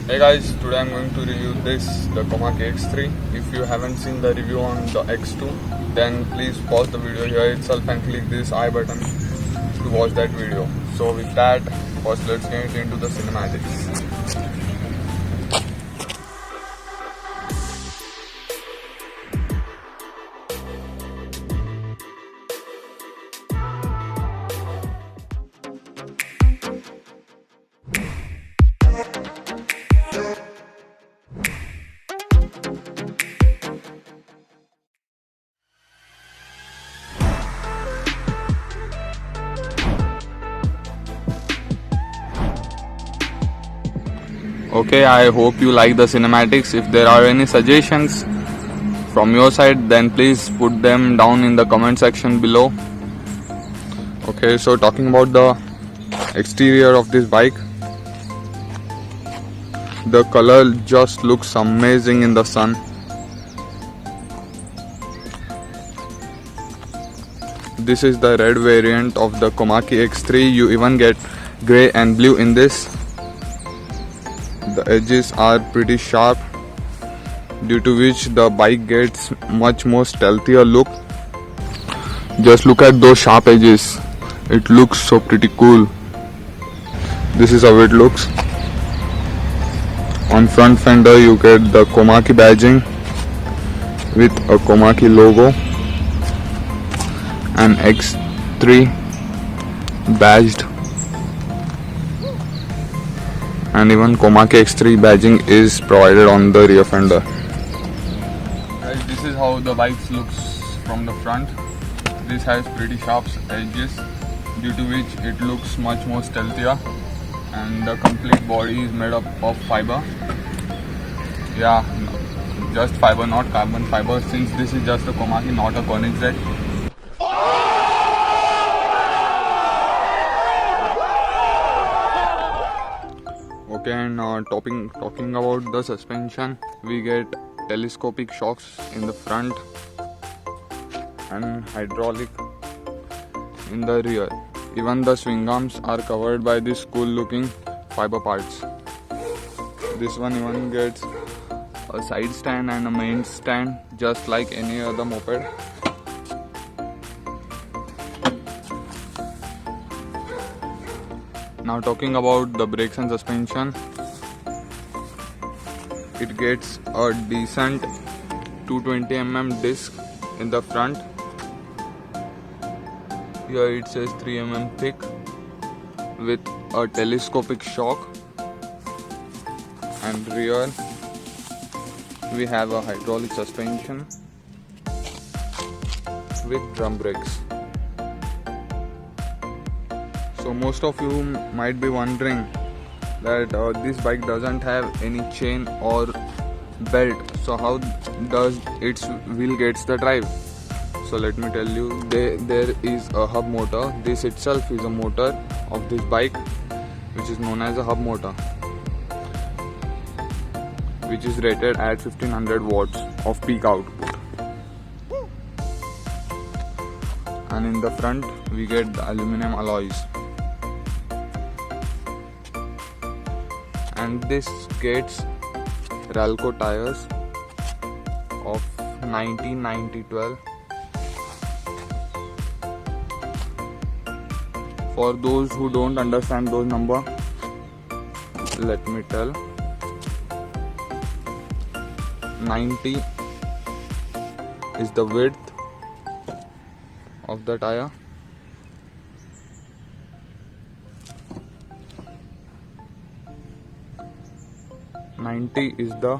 Hey guys, today I'm going to review the Komaki X3. If you haven't seen the review on the X2, then please pause the video here itself and click this I button to watch that video. So with that, first let's get into the cinematics. Okay, I hope you like the cinematics. If there are any suggestions from your side, then please put them down in the comment section below. Okay, so talking about the exterior of this bike, the color just looks amazing in the sun. This is the red variant of the Komaki X3. You even get grey and blue in this. The edges are pretty sharp, due to which the bike gets much more stealthier look. Just look at those sharp edges. It looks so pretty cool. This is how it looks. On front fender you get the Komaki badging with a Komaki logo and X3 badged, and even Komaki X3 badging is provided on the rear fender. Guys, this is how the bike looks from the front. This has pretty sharp edges, due to which it looks much more stealthier, and the complete body is made up of fiber. Yeah, just fiber, not carbon fiber, since this is just a Komaki, not a Koenigsegg. Okay, and talking about the suspension, we get telescopic shocks in the front and hydraulic in the rear. Even the swing arms are covered by these cool looking fiber parts. This one even gets a side stand and a main stand, just like any other moped. Now talking about the brakes and suspension, it gets a decent 220mm disc in the front. Here it says 3mm thick with a telescopic shock, and rear we have a hydraulic suspension with drum brakes. So most of you might be wondering that this bike doesn't have any chain or belt, so how does its wheel gets the drive? So let me tell you, there is a hub motor. This itself is a motor of this bike, which is known as a hub motor, which is rated at 1500 watts of peak output. And in the front we get the aluminum alloys, and this gets Ralco tires of 90/90/12. For those who don't understand those number, let me tell. 90 is the width of the tire, is the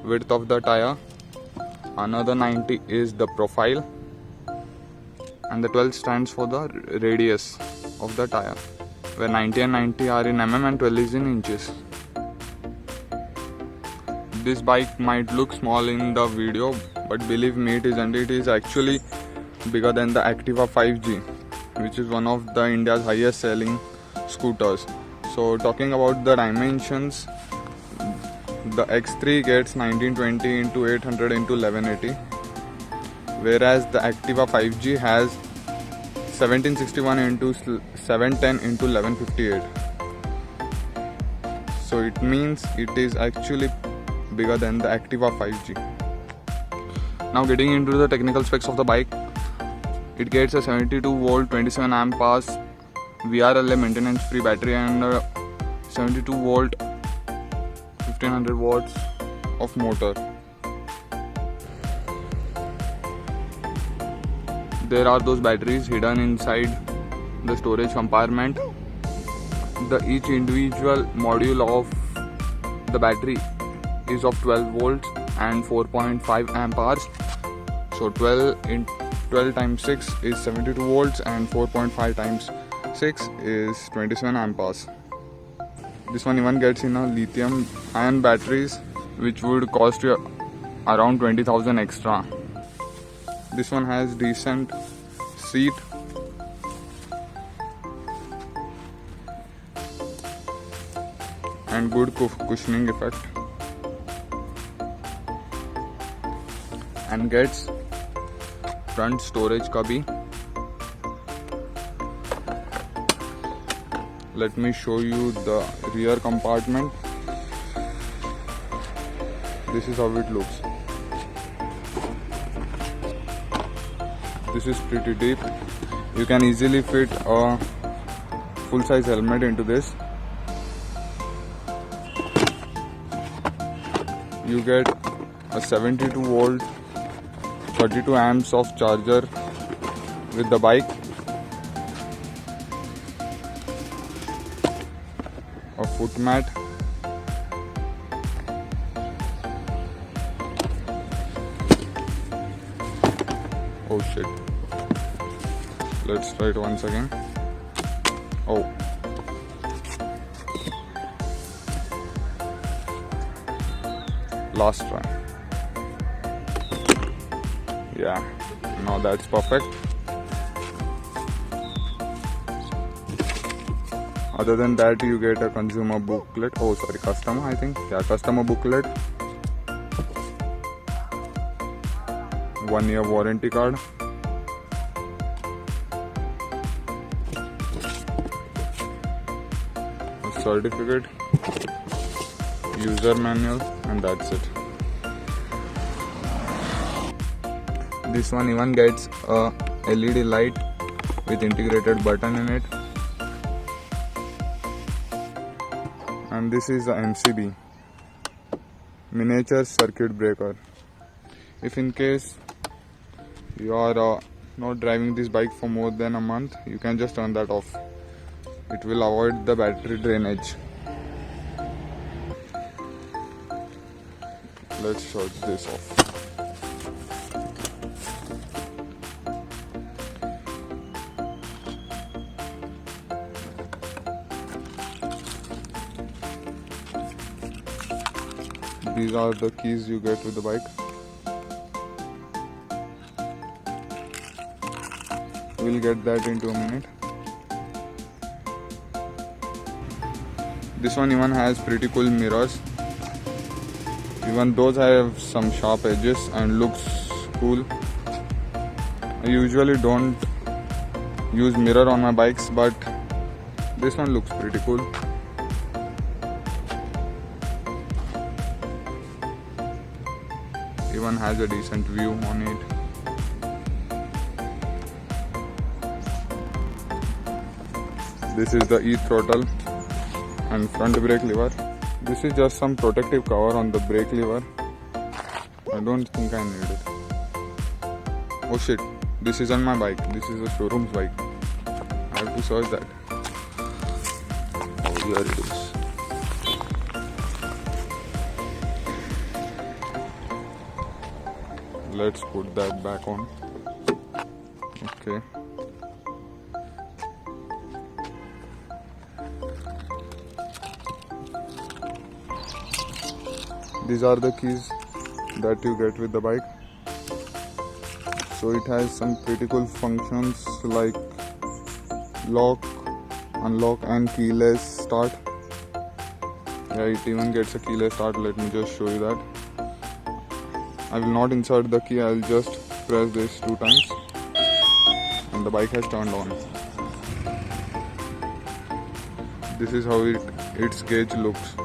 width of the tire, another 90 is the profile, and the 12 stands for the radius of the tire, where 90 and 90 are in mm and 12 is in inches. This bike might look small in the video, but believe me, it isn't. It is actually bigger than the Activa 5G, which is one of the India's highest selling scooters. So talking about the dimensions, the X3 gets 1920 into 800 into 1180, whereas the Activa 5G has 1761 into 710 into 1158. So so it means it is actually bigger than the Activa 5G. Now getting into the technical specs of the bike, it gets a 72 volt 27 amp hours VRLA maintenance free battery and a 72 volt 1500 watts of motor. There are those batteries hidden inside the storage compartment. Each individual module of the battery is of 12 volts and 4.5 amp hours. So 12 times 6 is 72 volts and 4.5 times 6 is 27 amp hours. This one even gets in a lithium ion batteries, which would cost you around 20,000 extra. This one has decent seat, and good cushioning effect, and gets front storage cubby. Let me show you the rear compartment. This is how it looks. This is pretty deep. You can easily fit a full-size helmet into this. You get a 72 volt 32 amps of charger with the bike, a foot mat, oh shit, let's try it once again. Oh, last try. Yeah, now that's perfect. Other than that, you get a consumer booklet. Oh sorry, customer, I think. Yeah, customer booklet, 1 year warranty card, a certificate, user manual, and that's it. This one even gets a LED light with integrated button in it, and this is the MCB, miniature circuit breaker. If in case you are not driving this bike for more than a month, you can just turn that off. It will avoid the battery drainage. Let's shut this off. These are the keys you get with the bike. We'll get that into a minute. This one even has pretty cool mirrors. Even those have some sharp edges and looks cool. I usually don't use mirror on my bikes, but this one looks pretty cool. Even has a decent view on it. This is the e-throttle and front brake lever. This is just some protective cover on the brake lever. I don't think I need it. Oh shit, this isn't my bike. This is the showroom's bike. I have to search that. Oh, here it is. Let's put that back on. Okay. These are the keys that you get with the bike. So it has some pretty cool functions like lock, unlock, and keyless start. Yeah, it even gets a keyless start. Let me just show you that. I will not insert the key, I'll just press this 2 times and the bike has turned on. This is how its gauge looks.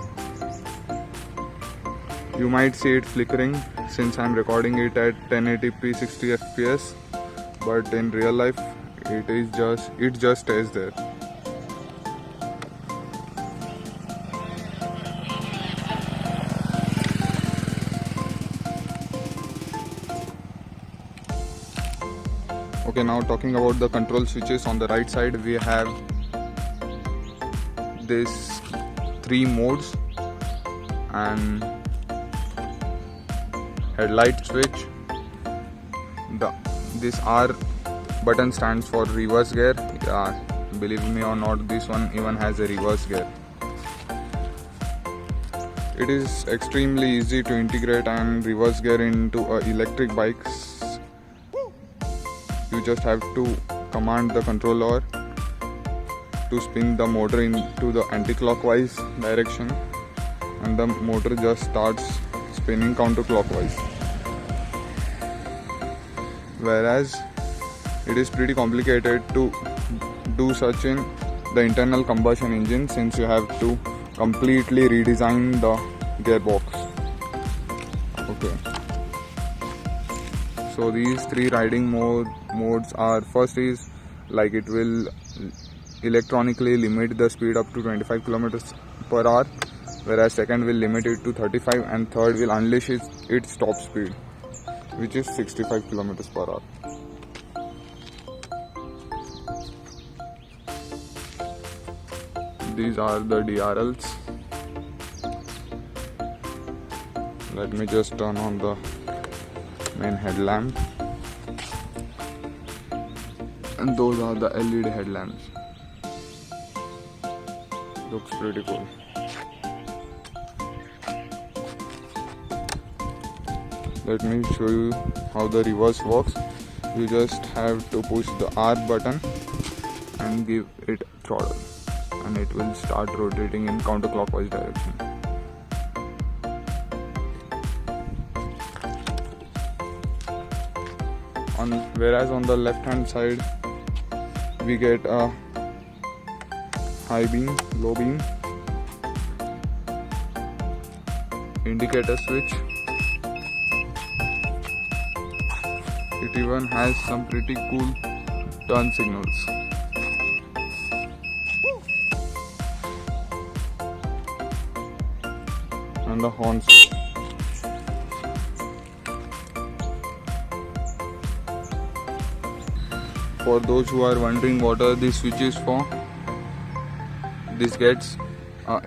You might see it flickering since I'm recording it at 1080p 60 fps, but in real life it just stays there. Okay, now talking about the control switches, on the right side we have this 3 modes and headlight switch. This R button stands for reverse gear. Yeah, believe me or not, this one even has a reverse gear. It is extremely easy to integrate and reverse gear into electric bikes. You just have to command the controller to spin the motor into the anti-clockwise direction, and the motor just starts spinning counterclockwise. Whereas it is pretty complicated to do such in the internal combustion engine, since you have to completely redesign the gearbox. Okay. So these 3 riding modes are, first is like it will electronically limit the speed up to 25 kilometers per hour, whereas second will limit it to 35, and third will unleash its top speed, which is 65 kilometers per hour. These are the DRLs. Let me just turn on the main headlamp, and those are the LED headlamps. Looks pretty cool. Let me show you how the reverse works. You just have to push the R button and give it throttle, and it will start rotating in counterclockwise direction. Whereas on the left hand side we get a high beam, low beam, indicator switch. It even has some pretty cool turn signals. And the horn switch. For those who are wondering what are these switches for, this gets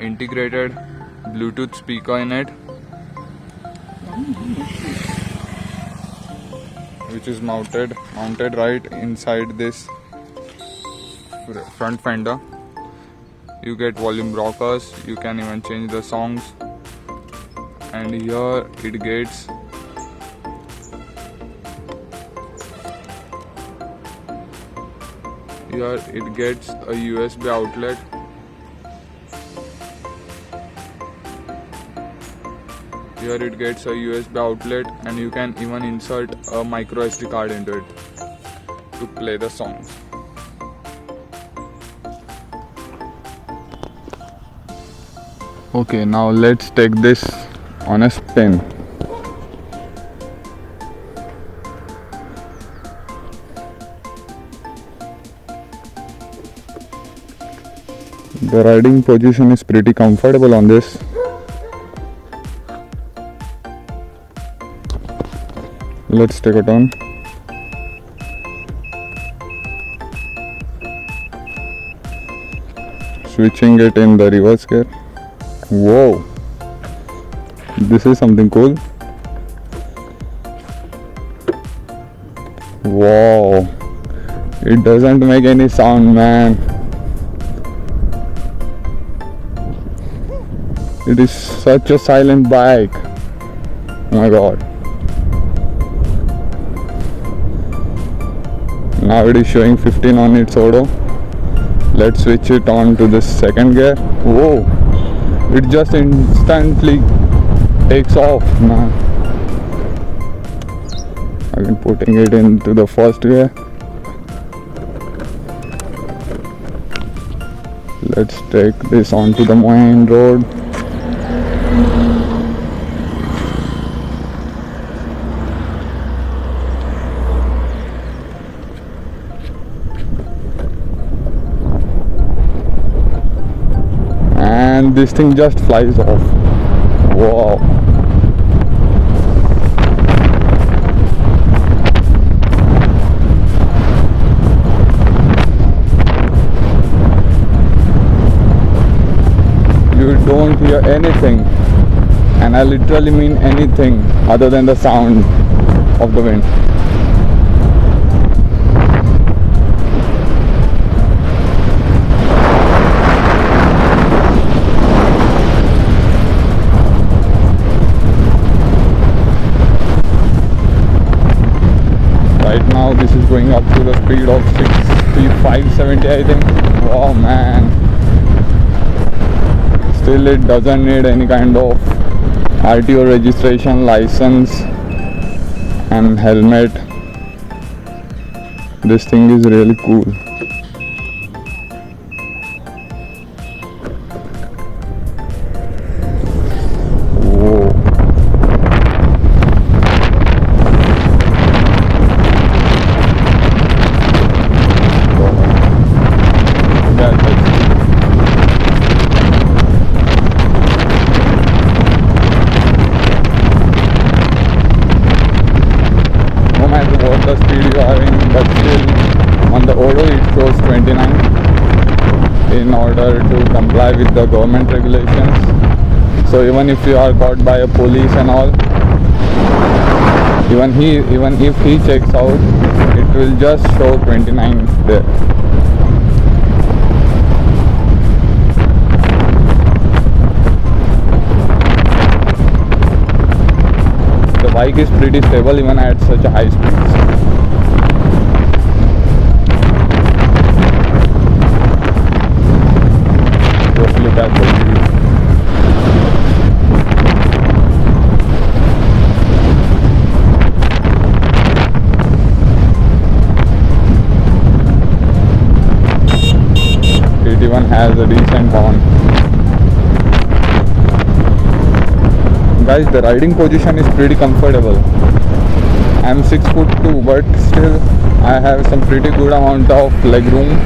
integrated Bluetooth speaker in it, which is mounted right inside this front fender. You get volume rockers, you can even change the songs, and here it gets a USB outlet. Here it gets a USB outlet, and you can even insert a micro SD card into it to play the songs. Okay, now let's take this on a spin. The riding position is pretty comfortable on this. Let's take a turn. Switching it in the reverse gear. Whoa, this is something cool. Wow, it doesn't make any sound, man. It is such a silent bike. Oh my god. Now it is showing 15 on its auto. Let's switch it on to the second gear. Whoa, it just instantly takes off, man. Again, putting it into the first gear. Let's take this onto the main road. and this thing just flies off. Wow. You don't hear anything, and I literally mean anything other than the sound of the wind. Right now this is going up to the speed of 65, 70 I think. Wow man. Still it doesn't need any kind of RTO registration, license and helmet. This thing is really cool. Whoa. No matter what the speed you are having, but still on the Odo it shows 29 in order to comply with the government regulations. So even if you are caught by a police and all, even if he checks out, it will just show 29 there. The bike is pretty stable even at such a high speeds. Just look at the view. It even has a decent horn. Guys, the riding position is pretty comfortable. I'm 6'2", but still I have some pretty good amount of leg room